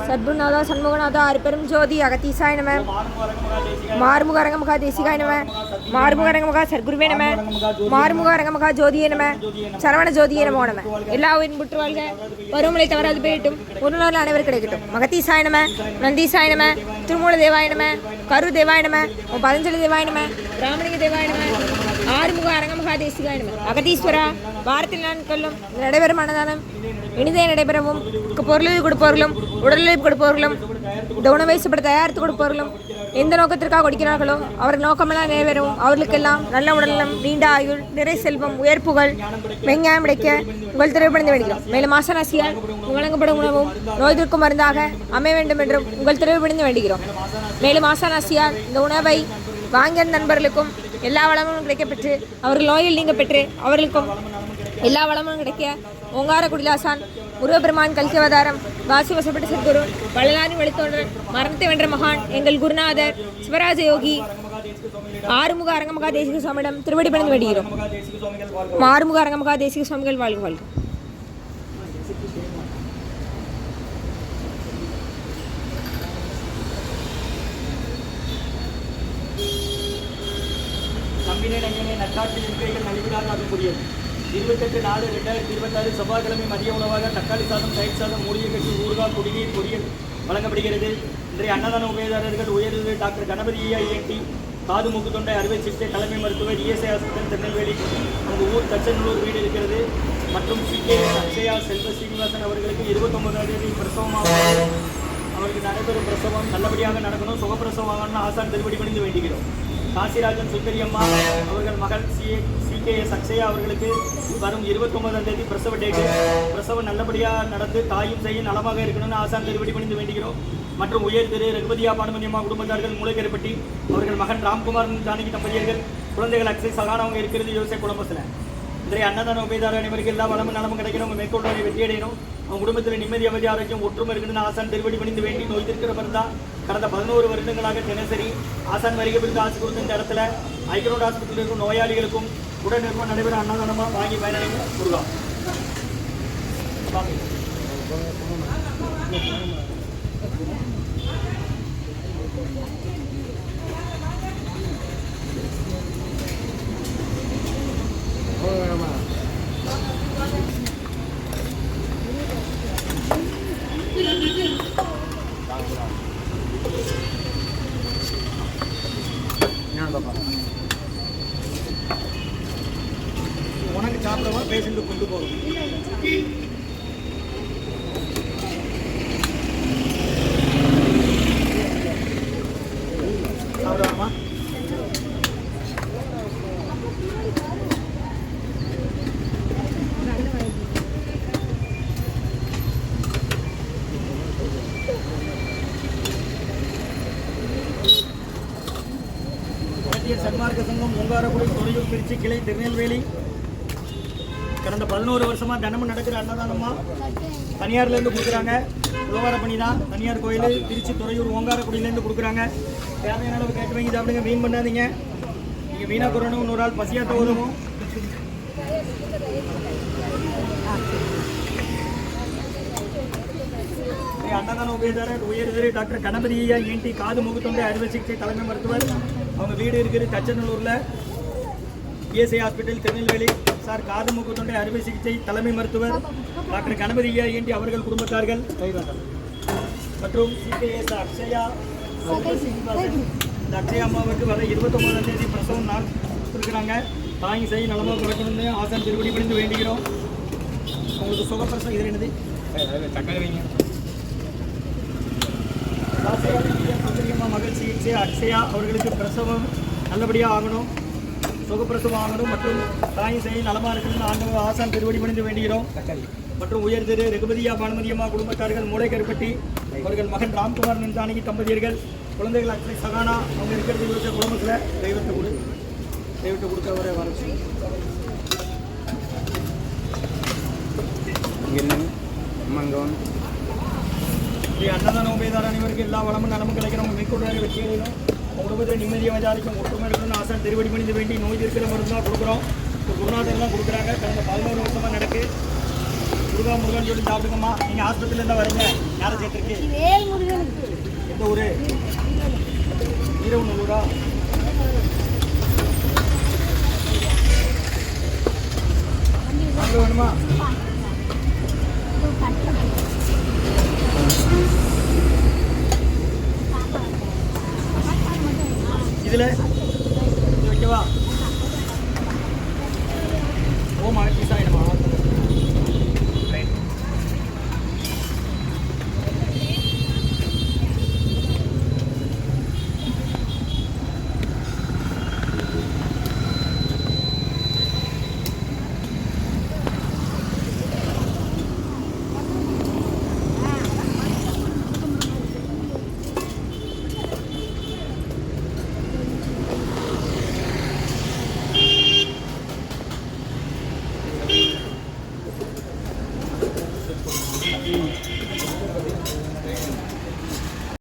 சத்குருநாதா சண்முகநாதா அருப்பெரும் ஜோதி அகத்தீசாய நம. மாறுமுக அரங்கமுகா தேசிகாய நம. மாறுமுக அரங்கமுகா சத்குருவே நம. மாறுமுக அரங்கமுகா ஜோதியே நம. சரவண ஜோதியே நமோ நம. எல்லா உயிரும் புற்று வாழ்க, பருவமழை தவறாது பெய்யட்டும், ஒரு நாள் அனைவரும் கிடைக்கட்டும். மகத்தீசாய நம, நந்தீசாய நம, திருமூல தேவாய நம, கரு தேவாய நம, பதஞ்சலி தேவாய நம, பிராமணிக தேவாய நம, ஆறுமுக அரங்கமுகா தேசிகாய நம. அகதீஸ்வரா, வாரத்தில் நாட்களும் நடைபெறும் அன்னதானம் இனிதே நடைபெறவும், பொருளை கொடுப்பவர்களும் உடலை கொடுப்பவர்களும் இந்த உணவை சாப்பிட தயாரித்து கொடுப்பவர்களும் எந்த நோக்கத்திற்காக கொடுக்கிறார்களோ அவர்கள் நோக்கமெல்லாம் நிறைவேறவும், அவர்களுக்கெல்லாம் நல்ல உடல்நலம், நீண்ட ஆயுள், நிறை செல்வம், உயர்ப்புகள் வெங்காயம் கிடைக்க உங்கள் திரைப்படைந்து வேண்டுகிறோம். மேலும் மாசராசியால் வழங்கப்படும் உணவும் நோய் தீர்க்கும் மருந்தாக அமைய வேண்டும் என்றும் உங்கள் திரைப்படைந்து வேண்டுகிறோம். மேலும் மாசராசியால் இந்த உணவை வாங்கிய நண்பர்களுக்கும் எல்லா வளமும் கிடைக்கப்பெற்று அவர்கள் நோயில் நீங்க பெற்று அவர்களுக்கும் எல்லா வளமும் கிடைக்க ஓங்கார குடிலாசான் முருகப்பெருமான் கல்கி அவதாரம் வாசி வசப்பட்ட சத்குரு வள்ளலாரின் வழித்தோன்றல் மரணத்தை வென்ற மகான் எங்கள் குருநாதர் சிவராஜ யோகி ஆறுமுக அரங்கமகா தேசிக சுவாமியிடம் திருவடி பணிந்து வேண்டுகிறோம். ஆறுமுக அரங்கமகா தேசிக சுவாமிகள் வாழ்க வாழ்க. நட்டாற்றில் இருக்கைகள் நலிவினால் அதுக்குரியது. 28/4/2026 செவ்வாய்க்கிழமை மதிய உணவாக தக்காளி சாதம், தயிர் சாதம், மூலிகை கட்சி, ஊறுகாய், குடிநீர், பொரியல் வழங்கப்படுகிறது. இன்றைய அன்னதான உபயதாரர்கள் உயர்வு டாக்டர் கணபதி EINT காது மூக்கு தொண்டை அறுவை சிகிச்சை தலைமை மருத்துவர் ESI ஹாஸ்பிட்டல் திருநெல்வேலி, உங்கள் ஊர் தச்சநல்லூர் வீடு இருக்கிறது. மற்றும் CKS அக்ஷயா செல்வ ஸ்ரீனிவாசன் அவர்களுக்கு 29ஆம் தேதி பிரசவமாக அவருக்கு நடைபெறும் பிரசவம் நல்லபடியாக நடக்கணும், சுகப்பிரசவம் ஆகணும்னு ஆசான் திருப்படி பணிந்து வேண்டுகிறோம். காசிராஜன் சுந்தரி அம்மா அவர்கள் மகள் CKS அக்ஷயா அவர்களுக்கு வரும் 29ஆம் தேதி பிரசவ டேட்டு. பிரசவம் நல்லபடியாக நடந்து தாயும் செய்யும் நலமாக இருக்கணும்னு ஆசான் திருப்படி பணிந்து வேண்டுகிறோம். மற்றும் உயர் திரு ரகுபதியா பானுமணியம்மா குடும்பத்தார்கள் மூளைக்கரைப்பட்டி அவர்கள் மகன் ராம்குமார் ஜானகி தம்பதியர்கள் குழந்தைகள் அக்ஷய் சகானவங்க இருக்கிறது யோசை குடும்பத்தில். இன்றைய அன்னதான உபயதார அனைவருக்கு எல்லா வளமும் நலமும் கிடைக்கணும், உங்கள் மேற்கொள்வதை வெற்றியடையணும், அவங்க குடும்பத்தில் நிம்மதி அமைதி ஆரோக்கியம் ஒற்றுமை இருக்குன்னு ஆசான் திருவடி பணிந்து வேண்டி நோய் தீர்க்கிற மருந்தா கடந்த 11 வருடங்களாக தினசரி ஆசான் வருகை பிறகு ஆசை கொடுத்த இந்த இடத்துல ஐக்ரோட் ஆஸ்பத்திரியில் இருக்கும் நோயாளிகளுக்கும் உடல் நிர்வாகம் நடைபெற அன்னதானமாக வாங்கி பயனடைங்க கொடுக்கலாம். உனக்கு சாப்பிடவா பேஷண்ட் கொண்டு போகணும். சாப்பிடலாமா? சன்மார்க்க சங்கம் ஓங்காரக்குடி துறையூர் திருச்சி கிளை திருநெல்வேலி கடந்த 11 வருஷமாக தினமும் நடக்கிற அன்னதானமாக தனியார்லேருந்து கொடுக்குறாங்க. விவகார பண்ணி தான் தனியார் கோயில் திருச்சி துறையூர் ஓங்காரக்குடியிலேருந்து கொடுக்குறாங்க. தேவையான அளவு கேட்டு வாங்கி சாப்பிடுங்க, வீண் பண்ணாதீங்க. நீங்கள் வீணாக குறணும், இன்னொரு ஆள் பசியாட்ட உதவும். அன்னதான உபயதாரர் உயர்திரு டாக்டர் கணபதி EINT காது மூக்கு தொண்டை அறுவை சிகிச்சை தலைமை மருத்துவர், அவங்க வீடு இருக்கிறது தச்சநல்லூரில் ESI ஹாஸ்பிட்டல் திருநெல்வேலி. சார் காது மூக்கு தொண்டை அறுவை சிகிச்சை தலைமை மருத்துவர் டாக்டர் கணபதி EINT அவர்கள் குடும்பத்தார்கள் மற்றும் CKS அக்ஷயா இந்த அக்ஷயா அம்மாவுக்கு வர 29ஆம் தேதி பிரசவம் நாள் இருக்கிறாங்க. தாங்கி செய்ய நலமாக குறைக்கணும்னு ஆசான் திருப்படி பணிந்து வேண்டுகிறோம். உங்களுக்கு சுகப்பிரசவம் இது என்னது தக்காளி வைங்க. சுந்தரியம்மா மகள் சிகிச்சை அக்ஷயா அவர்களுக்கு பிரசவம் நல்லபடியாக ஆகணும், சுகப்பிரசவம் ஆகணும் மற்றும் தாய் செய்ய நலமாக இருக்கணும்னு ஆண்டவர் ஆசான் திருவடி பணிந்து வேண்டுகிறோம். மற்றும் உயர் திரு ரகுபதியா பானுமதியம்மா குடும்பத்தார்கள் மூளைக்கருப்பட்டி அவர்கள் மகன் ராம்குமார் ஜானகி தம்பதியர்கள் குழந்தைகள் அக்ஷய் சகானா அவங்க இருக்கிறது யோசிச்ச குடும்பத்தில் தெய்வத்தை கொடுத்தவரை வர அன்னதான உபயதார அனைவருக்கு எல்லா வளமும் நலமும் கிடைக்கணும், மேற்கொள்வாங்க வெற்றியடையணும், குடும்பத்தில் நிம்மதியாக வச்சாரிக்கும் ஒற்றுமை இருக்கணும்னு ஆசான் திருவடி பணிந்து வேண்டி நோய் இருக்கிற மருந்து தான் கொடுக்குறோம். குருநாதர்லாம் கொடுக்குறாங்க. கடந்த 11 வருஷமாக நடக்கு முருகா முருகன் சொல்லி சாப்பிடுங்கம்மா. நீங்க ஆஸ்பத்திரியில இருந்தா வரீங்க. யாரை சேர்த்திருக்கு? வேல் முருகனுக்கு. எந்த ஊரு? வீரவநல்லூரா? வேணுமா? இதுல இது வைக்கவா? ஓம் அகத்தீசாயனமா.